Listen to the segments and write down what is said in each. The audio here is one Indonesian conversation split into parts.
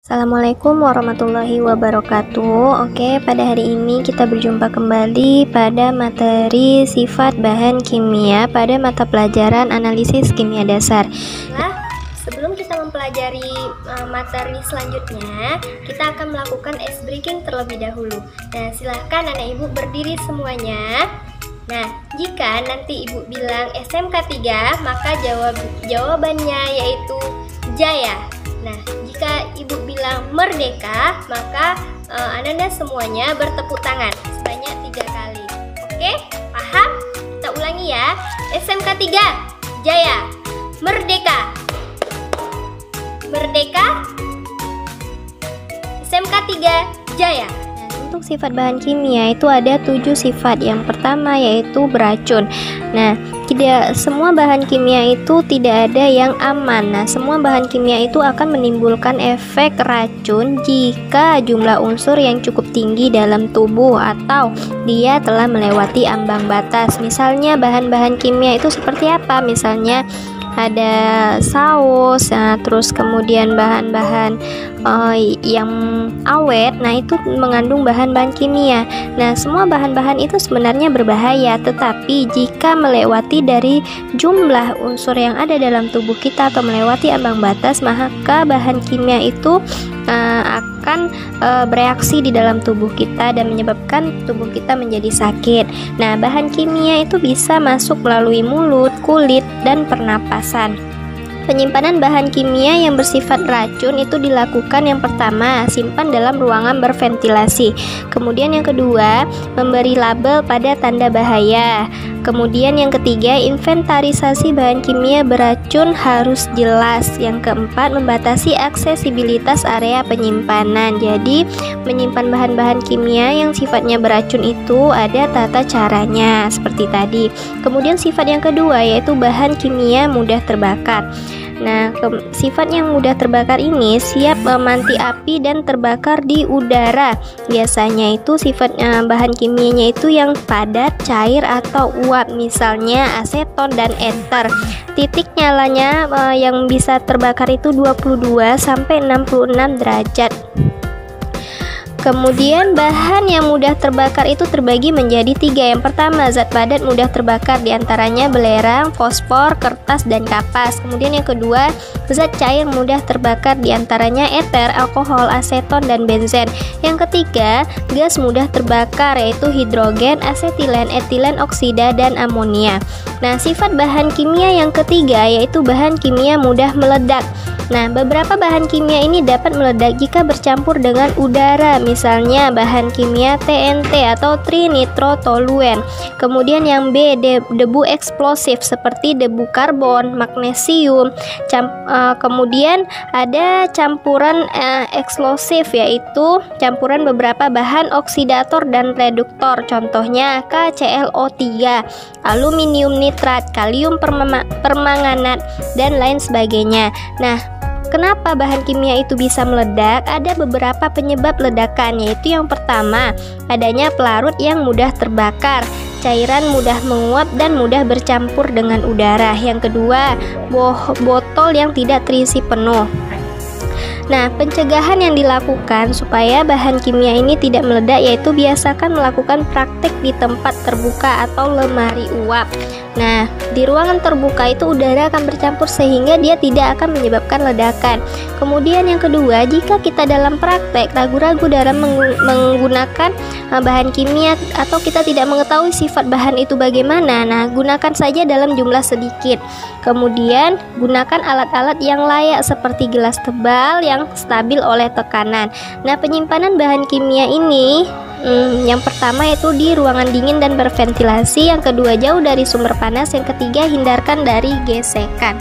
Assalamualaikum warahmatullahi wabarakatuh. Oke, pada hari ini kita berjumpa kembali pada materi sifat bahan kimia pada mata pelajaran analisis kimia dasar. Nah, sebelum kita mempelajari materi selanjutnya, kita akan melakukan ice breaking terlebih dahulu. Nah, silahkan anak ibu berdiri semuanya. Nah, jika nanti ibu bilang SMK 3, maka jawabannya yaitu Jaya. Nah, jika ibu bilang merdeka, maka Anda semuanya bertepuk tangan sebanyak 3 kali. Oke, paham? Kita ulangi ya. SMK 3, Jaya. Merdeka. Merdeka. SMK 3, Jaya. Untuk sifat bahan kimia itu ada 7 sifat. Yang pertama yaitu beracun. Nah, tidak semua bahan kimia itu tidak ada yang aman. Nah, semua bahan kimia itu akan menimbulkan efek racun jika jumlah unsur yang cukup tinggi dalam tubuh atau dia telah melewati ambang batas. Misalnya bahan-bahan kimia itu seperti apa? Misalnya ada saus, terus kemudian bahan-bahan yang awet, nah itu mengandung bahan-bahan kimia. Nah, semua bahan-bahan itu sebenarnya berbahaya, tetapi jika melewati dari jumlah unsur yang ada dalam tubuh kita atau melewati ambang batas, maka bahan kimia itu akan bereaksi di dalam tubuh kita dan menyebabkan tubuh kita menjadi sakit. Nah, bahan kimia itu bisa masuk melalui mulut, kulit, dan pernapasan. Penyimpanan bahan kimia yang bersifat racun itu dilakukan yang pertama, simpan dalam ruangan berventilasi. Kemudian yang kedua, memberi label pada tanda bahaya. Kemudian yang ketiga, inventarisasi bahan kimia beracun harus jelas. Yang keempat, membatasi aksesibilitas area penyimpanan. Jadi, menyimpan bahan-bahan kimia yang sifatnya beracun itu ada tata caranya seperti tadi. Kemudian sifat yang kedua yaitu bahan kimia mudah terbakar. Nah, sifat yang mudah terbakar ini siap memanti api dan terbakar di udara. Biasanya itu sifat bahan kimianya itu yang padat, cair, atau uap, misalnya aseton dan ether. Titik nyalanya yang bisa terbakar itu 22 sampai 66 derajat. Kemudian bahan yang mudah terbakar itu terbagi menjadi 3. Yang pertama, zat padat mudah terbakar, diantaranya belerang, fosfor, kertas, dan kapas. Kemudian yang kedua, zat cair mudah terbakar, diantaranya ether, alkohol, aseton, dan benzen. Yang ketiga, gas mudah terbakar, yaitu hidrogen, asetilen, etilen oksida, dan amonia. Nah, sifat bahan kimia yang ketiga yaitu bahan kimia mudah meledak. Nah, beberapa bahan kimia ini dapat meledak jika bercampur dengan udara, misalnya bahan kimia TNT atau trinitrotoluen. Kemudian yang B, debu eksplosif seperti debu karbon, magnesium. Kemudian ada campuran eksplosif, yaitu campuran beberapa bahan oksidator dan reduktor, contohnya KClO3, aluminium nitrat, kalium permanganat, dan lain sebagainya. Nah, kenapa bahan kimia itu bisa meledak? Ada beberapa penyebab ledakan, yaitu yang pertama, adanya pelarut yang mudah terbakar, cairan mudah menguap dan mudah bercampur dengan udara. Yang kedua, botol yang tidak terisi penuh. Nah, pencegahan yang dilakukan supaya bahan kimia ini tidak meledak yaitu biasakan melakukan praktek di tempat terbuka atau lemari uap. Nah, di ruangan terbuka itu udara akan bercampur sehingga dia tidak akan menyebabkan ledakan. Kemudian yang kedua, jika kita dalam praktek ragu-ragu dalam menggunakan bahan kimia atau kita tidak mengetahui sifat bahan itu bagaimana, nah gunakan saja dalam jumlah sedikit. Kemudian gunakan alat-alat yang layak seperti gelas tebal yang stabil oleh tekanan. Nah, penyimpanan bahan kimia ini yang pertama yaitu di ruangan dingin dan berventilasi. Yang kedua, jauh dari sumber panas. Yang ketiga, hindarkan dari gesekan.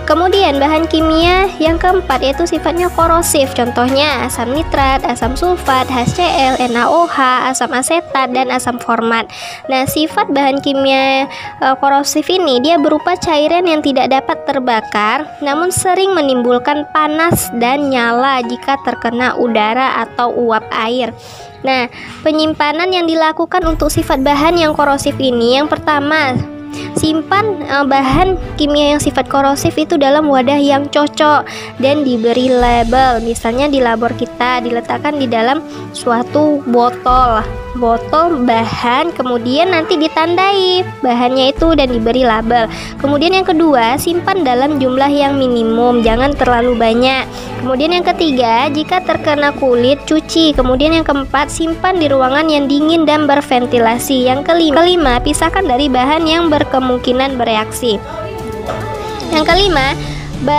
Kemudian bahan kimia yang keempat yaitu sifatnya korosif, contohnya asam nitrat, asam sulfat, HCl, NaOH, asam asetat, dan asam format. Nah, sifat bahan kimia korosif ini dia berupa cairan yang tidak dapat terbakar namun sering menimbulkan panas dan nyala jika terkena udara atau uap air. Nah, penyimpanan yang dilakukan untuk sifat bahan yang korosif ini yang pertama, simpan bahan kimia yang sifat korosif itu dalam wadah yang cocok dan diberi label. Misalnya di labor kita diletakkan di dalam suatu botol bahan, kemudian nanti ditandai bahannya itu dan diberi label. Kemudian yang kedua, simpan dalam jumlah yang minimum, jangan terlalu banyak. Kemudian yang ketiga, jika terkena kulit, cuci. Kemudian yang keempat, simpan di ruangan yang dingin dan berventilasi. Yang kelima, pisahkan dari bahan yang berkemungkinan bereaksi. Yang kelima,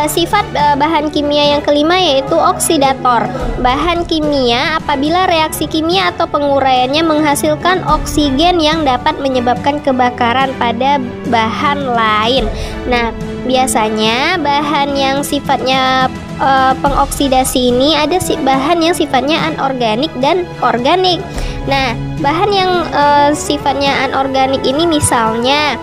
sifat bahan kimia yang kelima yaitu oksidator. Bahan kimia apabila reaksi kimia atau penguraiannya menghasilkan oksigen yang dapat menyebabkan kebakaran pada bahan lain. Nah, biasanya bahan yang sifatnya pengoksidasi ini ada bahan yang sifatnya anorganik dan organik. Nah, bahan yang sifatnya anorganik ini misalnya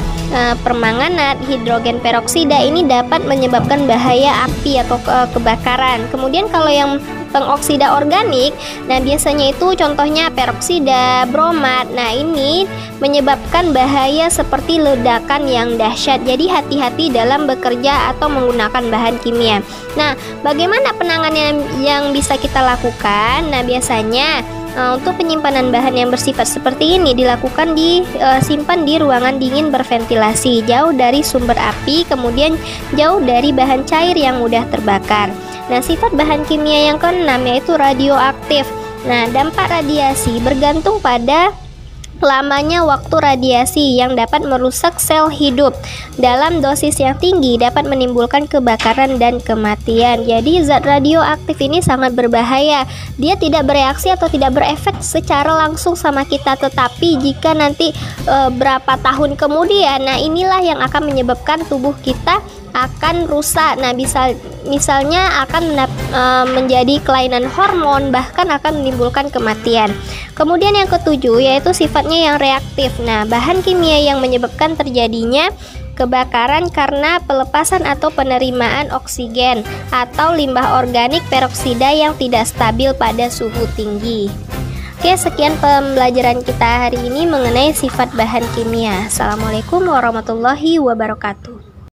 permanganat, hidrogen peroksida ini dapat menyebabkan bahaya api atau kebakaran. Kemudian kalau yang pengoksida organik, nah biasanya itu contohnya peroksida, bromat. Nah, ini menyebabkan bahaya seperti ledakan yang dahsyat. Jadi hati-hati dalam bekerja atau menggunakan bahan kimia. Nah, bagaimana penanganan yang bisa kita lakukan? Nah, biasanya untuk penyimpanan bahan yang bersifat seperti ini dilakukan disimpan di ruangan dingin berventilasi, jauh dari sumber api, kemudian jauh dari bahan cair yang mudah terbakar. Nah, sifat bahan kimia yang keenam yaitu radioaktif. Nah, dampak radiasi bergantung pada lamanya waktu radiasi yang dapat merusak sel hidup. Dalam dosis yang tinggi dapat menimbulkan kebakaran dan kematian. Jadi zat radioaktif ini sangat berbahaya. Dia tidak bereaksi atau tidak berefek secara langsung sama kita, tetapi jika nanti berapa tahun kemudian, nah inilah yang akan menyebabkan tubuh kita akan rusak. Nah, misalnya akan menjadi kelainan hormon, bahkan akan menimbulkan kematian. Kemudian yang ketujuh yaitu sifatnya yang reaktif. Nah, bahan kimia yang menyebabkan terjadinya kebakaran karena pelepasan atau penerimaan oksigen atau limbah organik peroksida yang tidak stabil pada suhu tinggi. Oke, sekian pembelajaran kita hari ini mengenai sifat bahan kimia. Assalamualaikum warahmatullahi wabarakatuh.